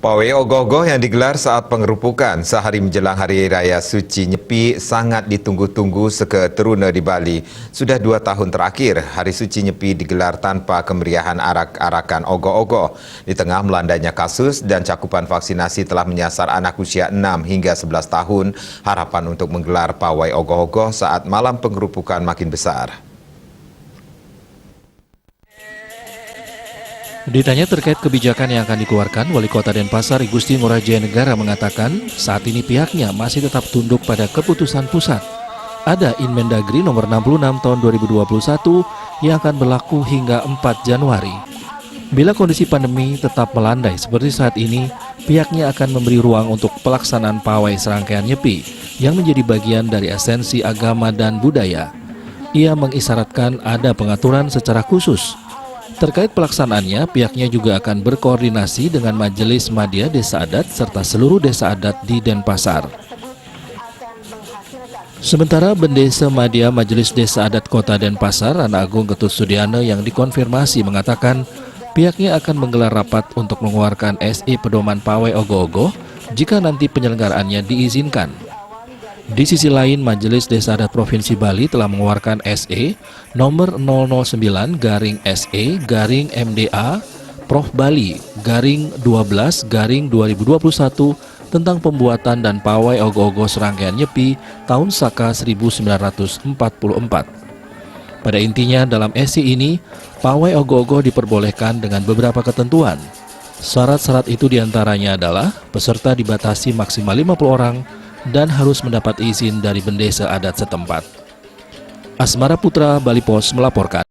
Pawai ogoh-ogoh yang digelar saat pengerupukan sehari menjelang Hari Raya Suci Nyepi sangat ditunggu-tunggu seketeruna di Bali. Sudah 2 tahun terakhir, Hari Suci Nyepi digelar tanpa kemeriahan arak-arakan ogoh-ogoh. Di tengah melandainya kasus dan cakupan vaksinasi telah menyasar anak usia 6 hingga 11 tahun, harapan untuk menggelar pawai ogoh-ogoh saat malam pengerupukan makin besar. Ditanya terkait kebijakan yang akan dikeluarkan, Wali Kota Denpasar Igusti Ngurah Jaya Negara mengatakan saat ini pihaknya masih tetap tunduk pada keputusan pusat. Ada Inmendagri nomor 66 tahun 2021 yang akan berlaku hingga 4 Januari. Bila kondisi pandemi tetap melandai seperti saat ini, pihaknya akan memberi ruang untuk pelaksanaan pawai serangkaian Nyepi yang menjadi bagian dari esensi agama dan budaya. Ia mengisyaratkan ada pengaturan secara khusus. Terkait pelaksanaannya, pihaknya juga akan berkoordinasi dengan Majelis Madya Desa Adat serta seluruh desa adat di Denpasar. Sementara Bendesa Madya Majelis Desa Adat Kota Denpasar, Ana Agung Ketut Sudiana yang dikonfirmasi mengatakan pihaknya akan menggelar rapat untuk mengeluarkan SE pedoman pawai ogoh-ogoh jika nanti penyelenggaraannya diizinkan. Di sisi lain, Majelis Desa Adat Provinsi Bali telah mengeluarkan SE nomor 009-SE-MDA Prof Bali /12-2021 tentang pembuatan dan pawai ogoh-ogoh serangkaian Nyepi tahun Saka 1944. Pada intinya, dalam SE ini, pawai ogoh-ogoh diperbolehkan dengan beberapa ketentuan. Syarat-syarat itu diantaranya adalah peserta dibatasi maksimal 50 orang dan harus mendapat izin dari bendesa adat setempat. Asmara Putra, Bali Pos melaporkan.